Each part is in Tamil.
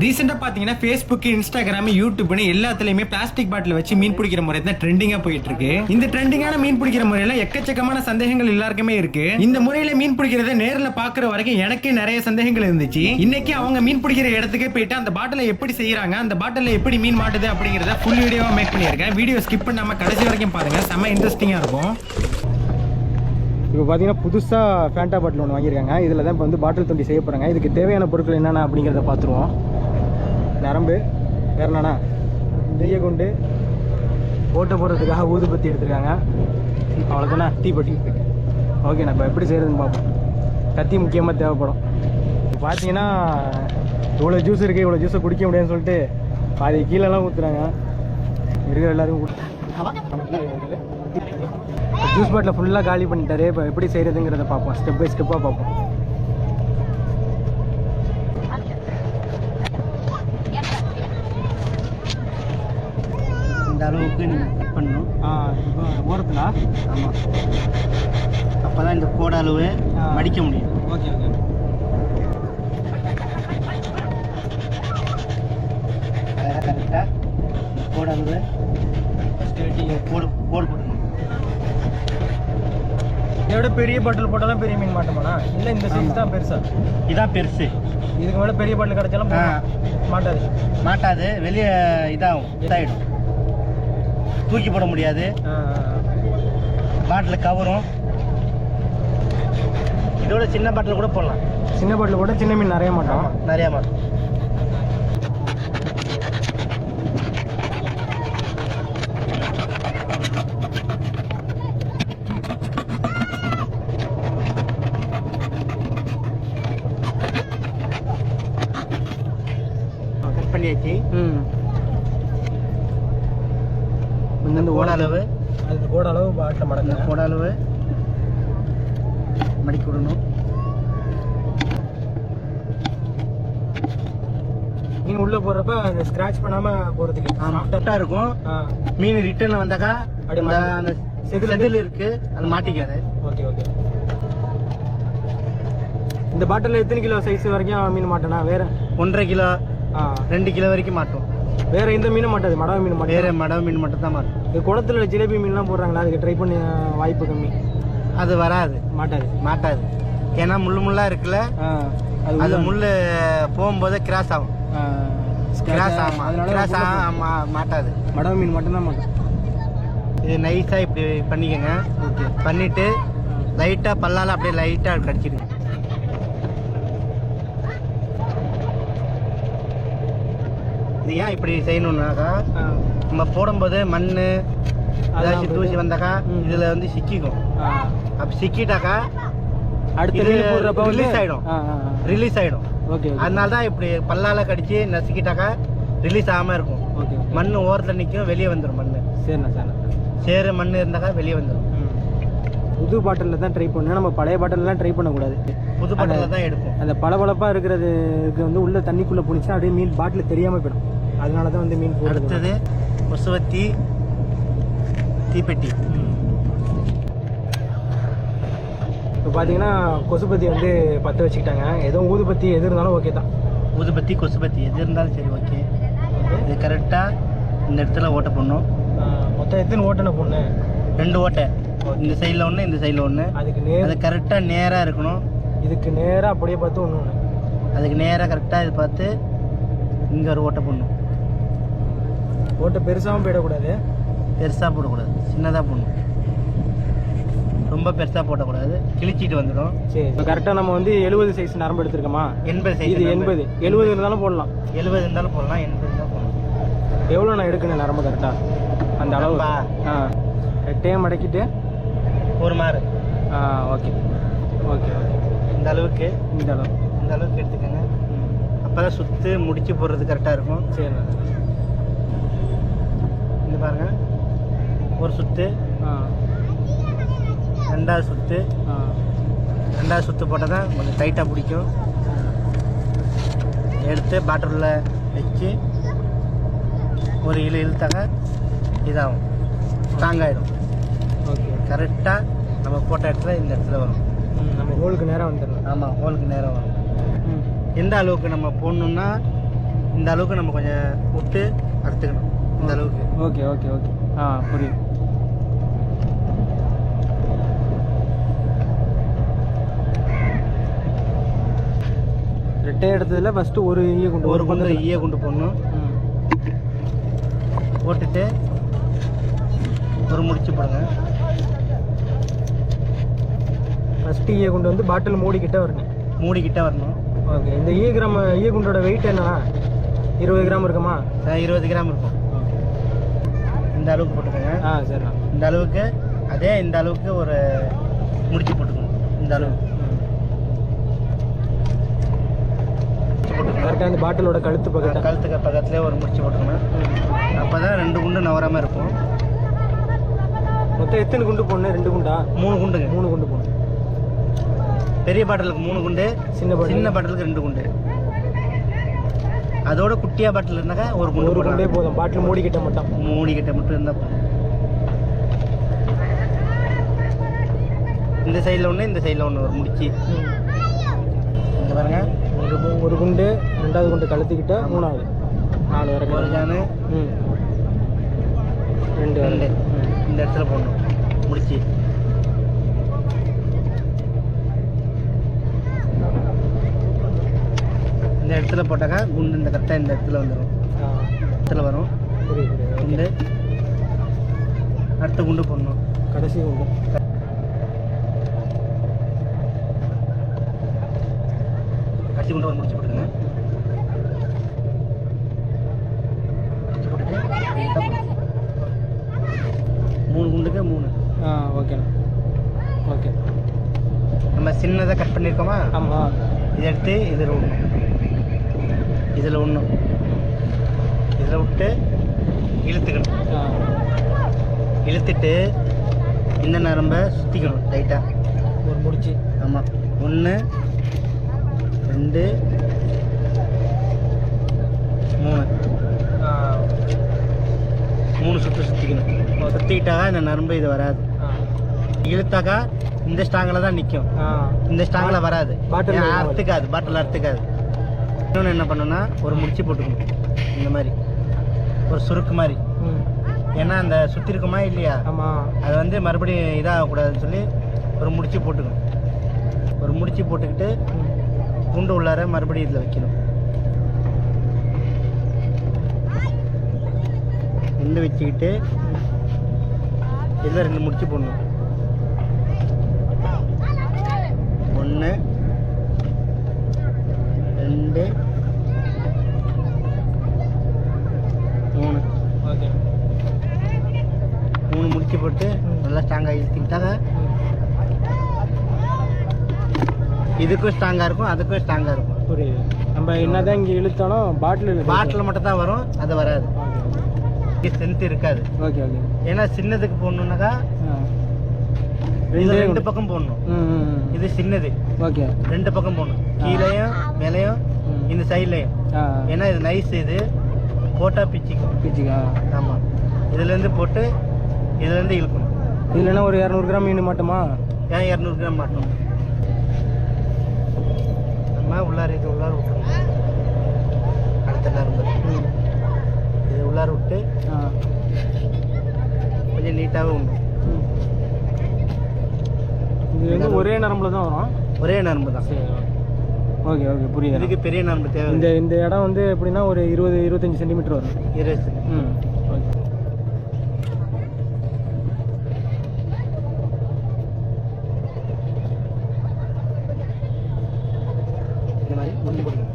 ரீசெண்டா பாத்தீங்கன்னா Facebook, Instagram, YouTube எல்லாத்துலயுமே பிளாஸ்டிக் பாட்டில் வச்சு மீன் பிடிக்கிற முறை தான் ட்ரெண்டிங்கா போயிட்டு இருக்கு. இந்த ட்ரெண்டிங்கான மீன் பிடிக்கிற முறையில எக்கச்சக்கமான சந்தேகங்கள் எல்லாருக்குமே இருக்கு. இந்த முறையில மீன் பிடிக்கிறத நேர்ல பாக்குற வரைக்கும் எனக்கே நிறைய சந்தேகங்கள் இருந்துச்சு. இன்னைக்கு அவங்க மீன் பிடிக்கிற இடத்துக்கே போயிட்டு அந்த பாட்டில எப்படி செய்யறாங்க, அந்த பாட்டில எப்படி மீன் மாட்டுது அப்படிங்கறத ஃபுல் வீடியோவா மேக் பண்ணியிருக்கேன். வீடியோ ஸ்கிப் பண்ணாம கடைசி வரைக்கும் பாருங்க, செம்ம இன்ட்ரெஸ்டிங்கா இருக்கும். இப்போ பார்த்தீங்கன்னா புதுசாக ஃபேண்டா பாட்டில் ஒன்று வாங்கியிருக்காங்க. இதில் தான் இப்போ வந்து பாட்டில் தொண்டி செய்ய போகிறாங்க. இதுக்கு தேவையான பொருட்கள் என்னென்ன அப்படிங்கிறத பார்த்துருவோம். நரம்பு, வேற என்னண்ணா தெய்ய கொண்டு ஓட்ட போடுறதுக்காக ஊதுபத்தி எடுத்துருக்காங்க. அவ்வளோதானே, தீப்பெட்டி. ஓகே, நான் இப்போ எப்படி செய்கிறதுன்னு பார்ப்போம். கத்தி முக்கியமாக தேவைப்படும். பார்த்தீங்கன்னா இவ்வளோ ஜூஸ் இருக்குது, இவ்வளோ ஜூஸை குடிக்க முடியாதுன்னு சொல்லிட்டு பாதி கீழெல்லாம் ஊற்றுறாங்க. இருக்கிற எல்லாருக்கும் ஜூஸ் பாட்டில் ஃபுல்லாக காலி பண்ணிட்டாரு. இப்போ எப்படி செய்கிறதுங்கிறத பார்ப்போம், ஸ்டெப் பை ஸ்டெப்பாக பார்ப்போம். இந்த அளவுக்கு நீங்கள் கட் பண்ணணும். இப்போ ஓரத்தில் ஆமாம், அப்போ தான் இந்த கோட அளவு மடிக்க முடியும். Okay okay. கரெக்டாக கோட அளவு போடு போடணும். இதை விட பெரிய பாட்டில் போட்டால் தான் பெரிய மீன் மாட்டோமாண்ணா? இல்லை இந்த சைஸ் தான் பெருசா? இதான் பெருசு. இதுக்கு மேலே பெரிய பாட்டில் கிடச்சாலும் மாட்டாது. மாட்டாது, வெளியே இதாகிடும், தூக்கி போட முடியாது. பாட்டில் கவரும். இதோட சின்ன பாட்டில் கூட போடலாம். சின்ன பாட்டில் போட்டால் சின்ன மீன் நிறைய மாட்டோம். நிறையா மாட்டோம். பண்ணியாச்சு. இந்த கோட அளவு, அது கோட அளவு பாட்டில் மடங்க. கோட அளவு மடிக்க விடணும். மீன் உள்ளே போடுறப்ப அந்த ஸ்க்ராட்ச் பண்ணாமல் போகிறதுக்கு கரெக்டாக இருக்கும். மீன் ரிட்டர்னில் வந்தாக்கா அப்படி அந்த செதில் இருக்கு, அது மாட்டிக்காது. Okay okay. இந்த பாட்டில் எத்தனை கிலோ சைஸ் வரைக்கும் மீன் மாட்டேனா? வேற 1.5 கிலோ 2 கிலோ வரைக்கும் மாட்டோம். வேற எந்த மீனும் மாட்டாது? மடவை மீன் மாட்டோம். வேற மடவை மீன் மட்டும் தான் மாட்டோம். இது குளத்துல ஜிலேபி மீன்லாம் போடுறாங்களா? அதுக்கு ட்ரை பண்ணி வாய்ப்பு கம்மி. அது வராது, மாட்டாது. ஏன்னா முள்ளா இருக்குல்ல, அது முள்ளு போகும்போது கிராஸ் ஆகும். மாட்டாது. மடவை மீன் மட்டும்தான் மாட்டோம். இது நைஸாக இப்படி பண்ணிக்கோங்க. ஓகே, பண்ணிட்டு லைட்டாக பல்லால் அப்படியே லைட்டாக கடிச்சிடுங்க. இது ஏன் இப்படி செய்யணும்னாக்கா, நம்ம போடும்போது மண் ஏதாச்சும் தூசி வந்தாக்கா இதில் வந்து சிக்கிக்கும். அப்படி சிக்கிட்டாக்கா அடுத்து ரிலீஸ் ஆகிடும். ஓகே, அதனால தான் இப்படி பல்லால் கடிச்சு நசுக்கிட்டாக்கா ரிலீஸ் ஆகாமல் இருக்கும். ஓகே. மண் ஓரத்தில் நிற்கும், வெளியே வந்துடும் மண். சரிண்ணா சரிண்ணா. சேரு மண் இருந்தாக்கா வெளியே வந்துடும். புது பாட்டிலில் தான் ட்ரை பண்ணணும். நம்ம பழைய பாட்டிலெலாம் ட்ரை பண்ணக்கூடாது. புது பாட்டிலில் தான் எடுக்கும். அந்த பளபளப்பாக இருக்கிறதுக்கு வந்து உள்ள தண்ணிக்குள்ளே போனிச்சுன்னா அப்படியே மீன் பாட்டில் தெரியாமல் போயிடும். அதனால தான் வந்து மீன் போடுறது. அடுத்தது கொசுவத்தி, தீப்பெட்டி. இப்போ பார்த்தீங்கன்னா கொசுபத்தி வந்து பற்ற வச்சுக்கிட்டாங்க. எதுவும் ஊதுபத்தி எது இருந்தாலும் ஓகே தான். ஊதுபத்தி கொசுபத்தி எது இருந்தாலும் சரி, ஓகே. இது கரெக்டாக இந்த இடத்துல ஓட்டை போடணும். மொத்தம் எத்தனை ஓட்டனை போடணும்? 2 ஓட்டை. இந்த சைடில் ஒன்று, இந்த சைடில் ஒன்று. அது கரெக்டாக நேராக இருக்கணும். இதுக்கு நேராக அப்படியே பார்த்து ஒன்று அதுக்கு நேராக கரெக்டாக இது பார்த்து இங்கே ஒரு ஓட்டை போடணும். ஓட்டை பெருசாகவும் போயிடக்கூடாது, பெருசாக போடக்கூடாது, சின்னதாக போடணும். ரொம்ப பெருசாக போடக்கூடாது, கிழிச்சிட்டு வந்துடும். சரி, இப்போ கரெக்டாக நம்ம வந்து 70 சைஸ் நரம்பு எடுத்துருக்கோமா? 80 சைஸ். இது 80. 70 இருந்தாலும் போடலாம். 70 இருந்தாலும் போடலாம், 80 இருந்தாலும் போடலாம். எவ்வளோ நான் எடுக்கணும் நரம்பு கரெக்டாக? அந்த அளவு ரெட்டையே மடக்கிட்டு ஒரு மாறு. Okay okay okay. இந்த அளவுக்கு இந்த அளவுக்கு எடுத்துக்கோங்க. அப்போ தான் சுற்று முடிச்சு போடுறது கரெக்டாக இருக்கும். சரி, இந்த பாருங்கள், ஒரு சுற்று, ரெண்டாவது சுற்று போட்டால் தான் கொஞ்சம் டைட்டாக பிடிக்கும். எடுத்து பாட்டிலில் வச்சு ஒரு இழுத்தாக்க இதாகும், ஸ்ட்ராங் ஆகிடும். ஓகே, கரெக்டாக நம்ம போட்ட இடத்துல இந்த இடத்துல வரும். நம்ம ஹோலுக்கு நேராக வந்துடணும். ஆமாம், ஹோலுக்கு நேராக வரும். எந்த அளவுக்கு நம்ம போடணுன்னா இந்த அளவுக்கு நம்ம கொஞ்சம் விட்டு அறுத்துக்கணும். இந்த அளவுக்கு. Okay okay okay. புரியுது. ரெட்டை எடுத்ததில் ஃபஸ்ட்டு ஒரு குண்டு ஈய குண்டு போடணும். போட்டுட்டு ஒரு முடிச்சு போடுங்க. ஃபஸ்ட்டு ஈய குண்டு வந்து பாட்டில் மூடிக்கிட்டே வரணும். ஓகே. இந்த ஈய குண்டோட வெயிட் என்னன்னா 20 கிராம் இருக்குமா? 20 கிராம் இருக்கும். இந்த அளவுக்கு போட்டுக்கோங்க. சரி. இந்த அளவுக்கு இந்த அளவுக்கு ஒரு முடிச்சு போட்டுக்கணும். இந்த அளவுக்கு கரெக்டாக அந்த பாட்டிலோட கழுத்துக்கு பக்கத்துலேயே ஒரு முடிச்சு போட்டுக்கணும். அப்போ தான் 2 குண்டு நவராமல் இருக்கும். மொத்தம் எத்தனை குண்டு போடணும்? 2 குண்டா? 3 குண்டுங்க. 3 குண்டு போடணும். பெரிய பாட்டிலுக்கு 3 குண்டு, சின்ன பாட்டிலுக்கு 2 குண்டு. அதோட குட்டியா பாட்டில் இருந்தாக்கா ஒரு குண்டே போதும். பாட்டில் மூடிக்கிட்ட மட்டும் இருந்தால் போதும். இந்த சைடில் ஒன்று, இந்த சைடில் ஒன்று ஒரு முடிச்சு. இங்கே பாருங்க, ஒரு குண்டு, 2வது குண்டு கழுத்துக்கிட்ட, 3வது 4 வரை ஒரு ஜானு, 2 இந்த இடத்துல போடணும் முடிச்சு. இந்த இடத்துல போட்டாக்கா குண்டு இந்த கரெக்டாக இந்த இடத்துல வந்துடும். இடத்துல வரும் குண்டு. அடுத்த குண்டு போடணும். கடைசி குண்டு. கடைசி குண்டு ஒரு முடிச்சு போட்டுருங்க. முடிச்சு போட்டுட்டு 3 குண்டுக்கு 3. ஓகேண்ணா. ஓகே. நம்ம சின்னதாக கட் பண்ணியிருக்கோமா? ஆமாம். இதை எடுத்து இதில் விடணும். இதில் விட்டு இழுத்துக்கணும். இழுத்துட்டு இந்த நரம்பை சுற்றிக்கணும் லைட்டாக ஒரு முடிச்சு. ஆமாம். 1 2 3 சுற்றிக்கணும். சுற்றிக்கிட்டாக்கா இந்த நரம்பு இது வராது. இழுத்தாக்கா இந்த ஸ்டாங்கில் தான் நிற்கும். இந்த ஸ்டாங்கில் வராது. பாட்டில் அறுத்துக்காது. இன்னொன்று என்ன பண்ணணும்னா ஒரு முடிச்சு போட்டுக்கணும். இந்த மாதிரி ஒரு சுருக்கு மாதிரி. ஏன்னா அந்த சுற்றி இருக்குமா இல்லையா, அது வந்து மறுபடியும் இதாகக்கூடாதுன்னு சொல்லி ஒரு முடிச்சு போட்டுக்கணும். ஒரு முடிச்சு போட்டுக்கிட்டு குண்டு உள்ளார மறுபடியும் இதில் வைக்கணும். குண்டு வச்சுக்கிட்டு இதில் 2 முடிச்சு போடணும். 1 2 3. ஓகே. 3 முடிச்சு போட்டு நல்லா ஸ்ட்ராங்காக இழுத்துக்கிட்டாங்க. இதுக்கும் ஸ்ட்ராங்காக இருக்கும், அதுக்கும் ஸ்ட்ராங்காக இருக்கும். புரியுது. நம்ம என்னதான் இங்கே இழுத்தாலும் பாட்டில் மட்டும் தான் வரும், அது வராது. ஸ்ட்ரென்த் இருக்காது. Okay okay. ஏன்னா சின்னதுக்கு போடணுன்னாக்கா 2 பக்கம் போடணும். இது சின்னது. ஓகே. 2 பக்கம் போடணும், கீழேயும் மேலேயும் இந்த சைட்லையும். ஏன்னா இது நைஸ். இது போட்டால் பிச்சிக்கா. ஆமாம். இதுலேருந்து போட்டு இதுலேருந்து இழுக்கணும். இல்லைன்னா ஒரு 200 கிராம் மீன் மாட்டோமா? 200 கிராம் மாட்டோம். நம்ம உள்ளார விட்டுருவோம். அடுத்த நரம்பு இது உள்ளார விட்டு கொஞ்சம் நீட்டாகவே உண்டு. இது வந்து ஒரே நரம்புல தான் வரும். ஒரே நரம்பு தான். ஓகே ஓகே, புரியுது. இதுக்கு பெரிய நரம்பு தேவை. இந்த இடம் வந்து எப்படின்னா ஒரு 20-25 சென்டிமீட்டர் வரும். 20 ஓகே. இந்த மாதிரி முடிச்சு போட்டுங்க.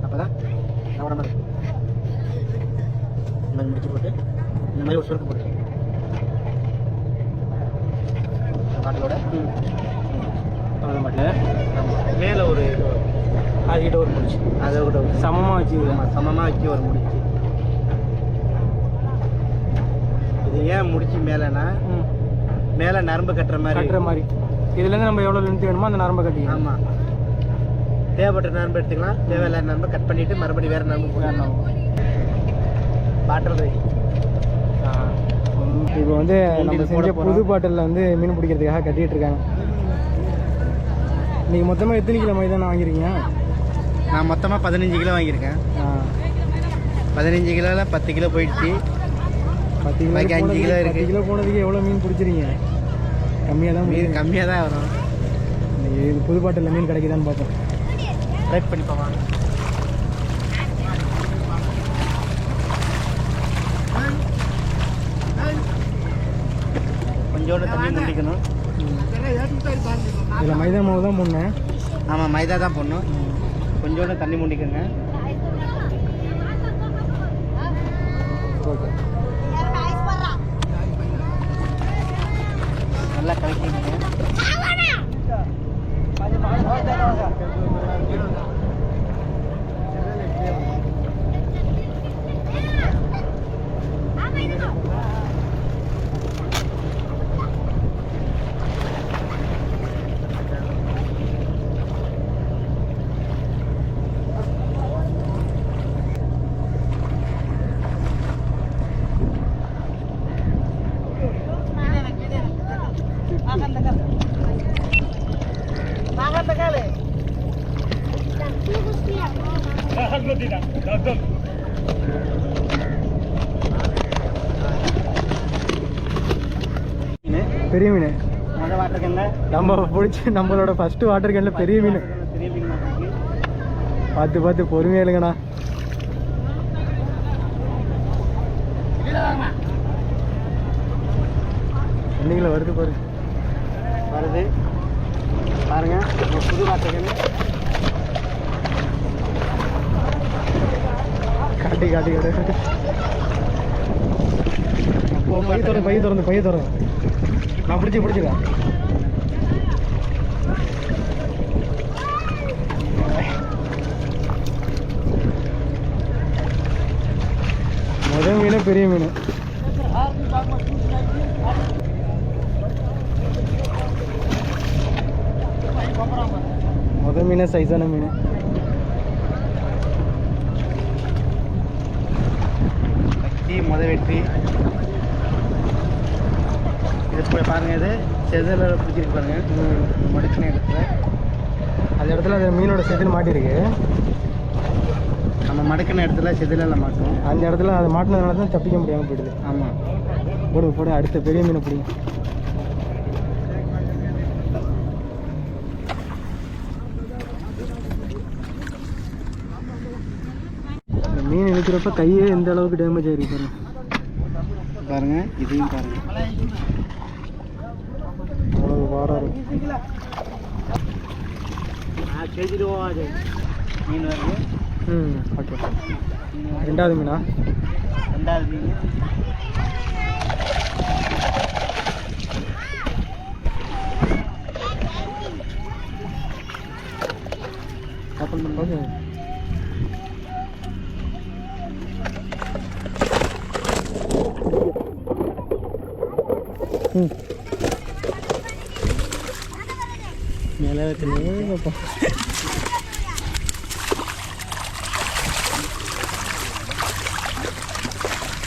அப்போ தான் கவனமாக இருக்கும். இந்த மாதிரி முடிச்சு போட்டு இந்த மாதிரி ஒரு சுருக்கு போட்டு பாட்டிலோட மேலே ஒரு அதுக்கிட்ட ஒரு முடிச்சு, அதை விட சமமாக வச்சு ஒரு முடிச்சு. இது ஏன் முடிச்சு மேலேனா மேலே நரம்பு கட்டுற மாதிரி. இதுலேருந்து நம்ம எவ்வளோ லென்த் வேணுமோ அந்த நரம்பை கட்டிக்கலாம். ஆமாம். தேவைப்பட்ட நரம்பு எடுத்துக்கலாம், தேவையில்லாத நரம்பை கட் பண்ணிவிட்டு மறுபடியும் வேறு நரம்பு போயிடணும். பாட்டில் ரெடி. இப்போ வந்து நம்ம செஞ்ச புது பாட்டிலில் வந்து மீன் பிடிக்கிறதுக்காக கட்டிகிட்டு இருக்காங்க. நீங்கள் மொத்தமாக எத்தனை கிலோ மைதானம் வாங்கியிருக்கீங்க? நான் மொத்தமாக 15 கிலோ வாங்கியிருக்கேன். 15 கிலோவில் 10 கிலோ போயிடுச்சு. 10 கிலோ பாக்கி 5 கிலோ இருக்கு. 10 கிலோ போனதுக்கு எவ்வளோ மீன் பிடிச்சிருக்கீங்க? கம்மியாக தான் மீன் கம்மியாக தான் வரும். இது புதுப்பாட்டில் மீன் கிடைக்குதான்னு பார்ப்போம். ட்ரை பண்ணி பார்ப்பாங்க. கொஞ்சோண்டு தண்ணி முண்டிக்கணும். இதில் மைதா மாவு தான் போடணும். ஆமாம், மைதா தான் போடணும். கொஞ்சோண்டு தண்ணி முண்டிக்கோங்க. ஓகே, நல்லா கலக்கிங்க. பெரிய மீன் முதல் வாட்டர் கேனில் நம்ம பிடிச்சி நம்மளோட ஃபர்ஸ்ட் வாட்டர் கேனில் பெரிய மீன். பெரிய மீன் மாட்டிருக்கு. பார்த்து பார்த்து பொறுமையாக இல்லைங்கண்ணா. இன்னைக்குல வருது பாரு, வருது பாருங்க. புது வாட்டர் கேனு காட்டி காட்டி காட்டி பைய திறந்து நான் பிடிச்சிருக்கேன். முதல் மீன் பெரிய மீன். முதல் மீன் சைஸான மீன். முதல் வெற்றி. இது போய் பாருங்க. இது செதில் பிடிச்சிருக்கு பாருங்க. மடிச்சின இடத்துல அந்த இடத்துல அந்த மீனோட செதில் மாட்டிருக்கு. நம்ம மடக்கின இடத்துல செதிலெல்லாம் மாட்டோம். அந்த இடத்துல அதை மாட்டினதுனால தான் தப்பிக்க முடியாமல் போயிடுது. ஆமாம், போடு அடுத்த பெரிய மீனை பிடிங்க. மீன் இழுக்கிறப்ப கையே எந்த அளவுக்கு டேமேஜ் ஆயிருக்கு பாருங்க. இதையும் பாருங்க. அவ்வளவு வாரம் மீன் வருது. ஓகே. ரெண்டாவது மீனா? ரெண்டாவது மீன். ஓகே. மேலே